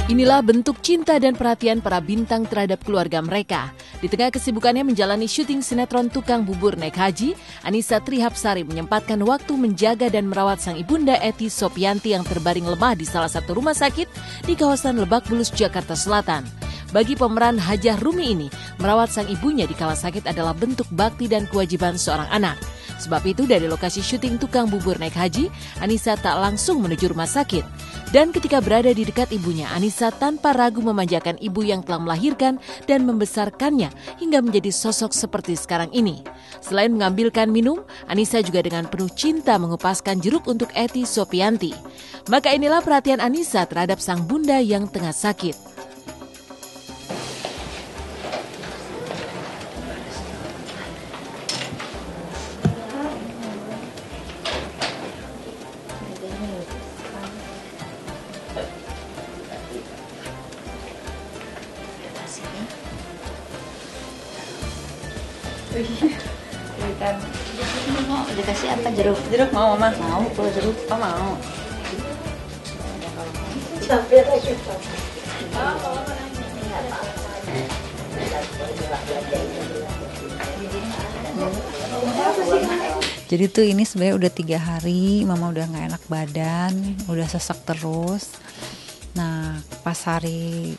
Inilah bentuk cinta dan perhatian para bintang terhadap keluarga mereka. Di tengah kesibukannya menjalani syuting sinetron Tukang Bubur Naik Haji, Annisa Trihapsari menyempatkan waktu menjaga dan merawat sang ibunda Ety Sopianti yang terbaring lemah di salah satu rumah sakit di kawasan Lebak Bulus, Jakarta Selatan. Bagi pemeran Hajah Rumi ini, merawat sang ibunya di kala sakit adalah bentuk bakti dan kewajiban seorang anak. Sebab itu dari lokasi syuting Tukang Bubur Naik Haji, Annisa tak langsung menuju rumah sakit. Dan ketika berada di dekat ibunya, Annisa tanpa ragu memanjakan ibu yang telah melahirkan dan membesarkannya hingga menjadi sosok seperti sekarang ini. Selain mengambilkan minum, Annisa juga dengan penuh cinta mengupaskan jeruk untuk Ety Sopianti. Maka inilah perhatian Annisa terhadap sang bunda yang tengah sakit. Mau dikasih apa, jeruk? Jeruk mau mama? Mau, kalau jeruk. Oh mau. Jadi tuh ini sebenarnya udah 3 hari, mama udah nggak enak badan, udah sesak terus. Nah pas hari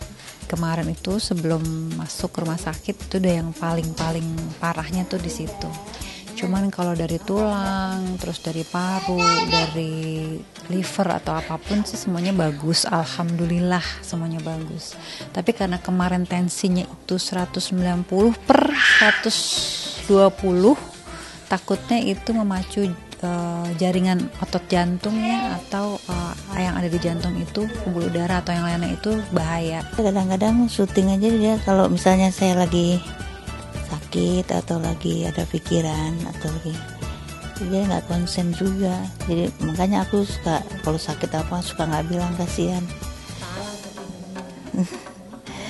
kemarin itu sebelum masuk ke rumah sakit itu udah yang paling parahnya tuh di situ. Cuman kalau dari tulang, terus dari paru, dari liver atau apapun sih semuanya bagus, alhamdulillah semuanya bagus. Tapi karena kemarin tensinya itu 190/120, takutnya itu memacu jaringan otot jantungnya atau yang ada di jantung itu, pembuluh darah atau yang lainnya itu bahaya. Kadang-kadang syuting aja dia kalau misalnya saya lagi sakit atau lagi ada pikiran atau lagi dia nggak konsen juga. Jadi makanya aku suka kalau sakit apa suka nggak bilang, kasihan.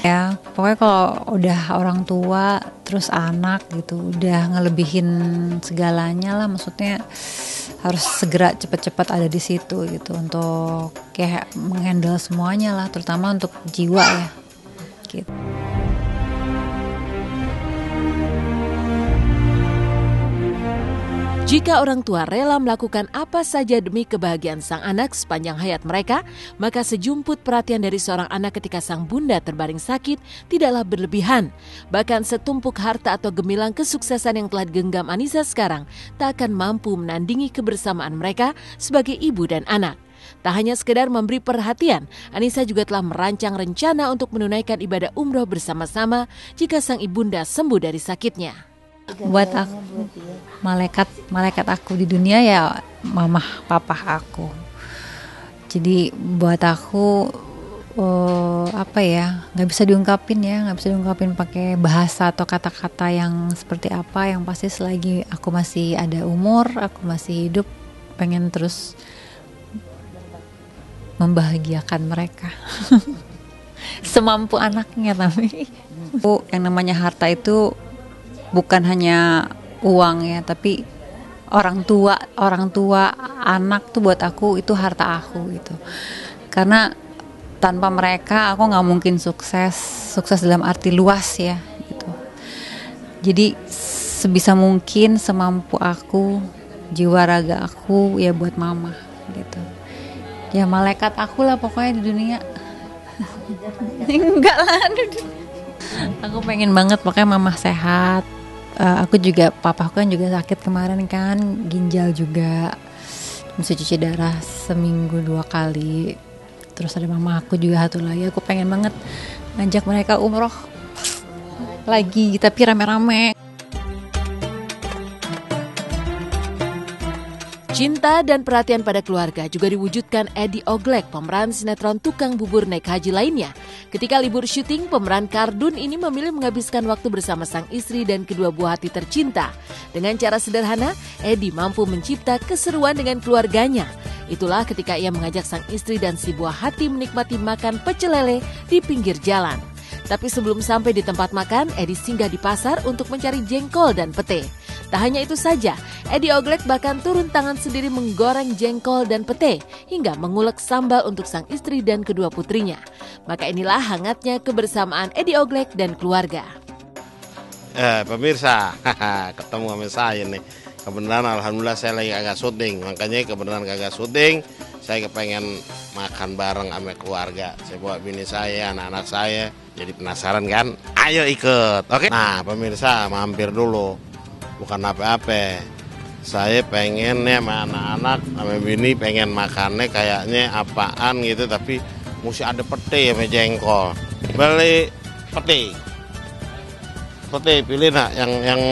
Ya, pokoknya kalau udah orang tua terus anak gitu udah ngelebihin segalanya lah, maksudnya harus segera cepat-cepat ada di situ gitu untuk kayak menghandle semuanya lah, terutama untuk jiwa ya gitu. Jika orang tua rela melakukan apa saja demi kebahagiaan sang anak sepanjang hayat mereka, maka sejumput perhatian dari seorang anak ketika sang bunda terbaring sakit tidaklah berlebihan. Bahkan setumpuk harta atau gemilang kesuksesan yang telah digenggam Annisa sekarang tak akan mampu menandingi kebersamaan mereka sebagai ibu dan anak. Tak hanya sekedar memberi perhatian, Annisa juga telah merancang rencana untuk menunaikan ibadah umroh bersama-sama jika sang ibunda sembuh dari sakitnya. Buat aku, malaikat aku di dunia ya mama papa aku. Jadi buat aku nggak bisa diungkapin pakai bahasa atau kata-kata yang seperti apa. Yang pasti selagi aku masih ada umur, aku masih hidup, pengen terus membahagiakan mereka semampu anaknya. Tapi yang namanya harta itu bukan hanya uang ya, tapi orang tua anak tuh buat aku itu harta aku gitu. Karena tanpa mereka aku nggak mungkin sukses dalam arti luas ya gitu. Jadi sebisa mungkin semampu aku, jiwa raga aku ya buat mama gitu. Ya malaikat aku lah pokoknya di dunia. Enggak lah. Aku pengen banget pokoknya mama sehat. Aku juga, papaku kan juga sakit kemarin kan, ginjal juga, mesti cuci darah seminggu 2 kali. Terus ada mama aku juga satu lagi. Aku pengen banget ngajak mereka umroh lagi, tapi rame-rame. Cinta dan perhatian pada keluarga juga diwujudkan Eddie Oglek, pemeran sinetron Tukang Bubur Naik Haji lainnya. Ketika libur syuting, pemeran kardun ini memilih menghabiskan waktu bersama sang istri dan kedua buah hati tercinta. Dengan cara sederhana, Eddie mampu mencipta keseruan dengan keluarganya. Itulah ketika ia mengajak sang istri dan si buah hati menikmati makan pecel lele di pinggir jalan. Tapi sebelum sampai di tempat makan, Eddie singgah di pasar untuk mencari jengkol dan pete. Tak hanya itu saja, Eddie Oglek bahkan turun tangan sendiri menggoreng jengkol dan pete hingga mengulek sambal untuk sang istri dan kedua putrinya. Maka inilah hangatnya kebersamaan Eddie Oglek dan keluarga. Pemirsa, ketemu sama saya nih. Kebenaran alhamdulillah saya lagi agak syuting, makanya kebenaran kagak syuting, saya kepengen makan bareng sama keluarga. Saya bawa bini saya, anak-anak saya, jadi penasaran kan? Ayo ikut, oke? Nah pemirsa mampir dulu, bukan apa-apa. Saya pengen ya sama anak-anak, sama bini pengen makannya kayaknya apaan gitu, tapi mesti ada pete sama jengkol. Beli pete. Pete pilih nak yang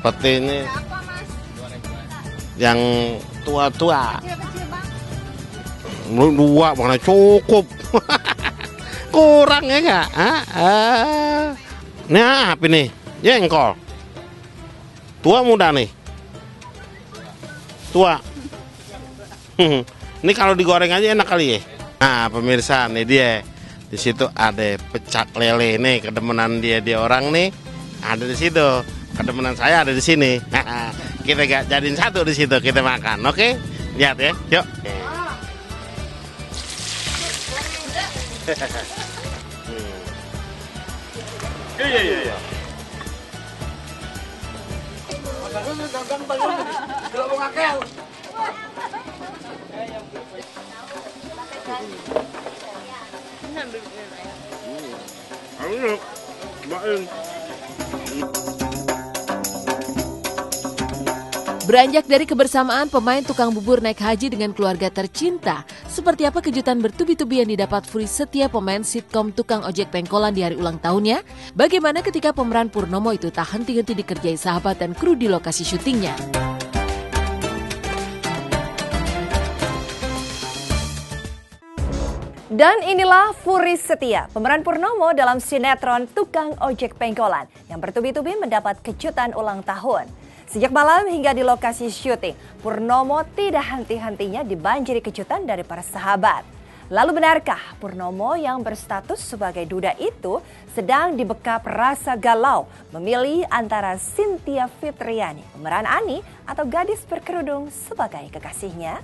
pete ini yang tua-tua. Dua mana cukup. Kurang ya enggak? Nah, apa nih? Jengkol. Tua muda nih. Tua. Ini kalau digoreng aja enak kali ya. Nah, pemirsa nih dia. Di situ ada pecak lele nih, kedemenan dia orang nih ada di situ, kedemenan saya ada di sini. Kita gak jadiin satu di situ, kita makan, oke? Lihat ya, yuk. Iya. Beranjak dari kebersamaan pemain tukang bubur naik haji dengan keluarga tercinta, seperti apa kejutan bertubi-tubi yang didapat Furi setiap pemain sitkom tukang ojek pengkolan di hari ulang tahunnya? Bagaimana ketika pemeran Purnomo itu tak henti-henti dikerjai sahabat dan kru di lokasi syutingnya? Dan inilah Furi Setia, pemeran Purnomo dalam sinetron Tukang Ojek Pengkolan yang bertubi-tubi mendapat kejutan ulang tahun. Sejak malam hingga di lokasi syuting, Purnomo tidak henti-hentinya dibanjiri kejutan dari para sahabat. Lalu benarkah Purnomo yang berstatus sebagai duda itu sedang dibekap rasa galau memilih antara Cynthia Fitriani, pemeran Ani, atau gadis berkerudung sebagai kekasihnya?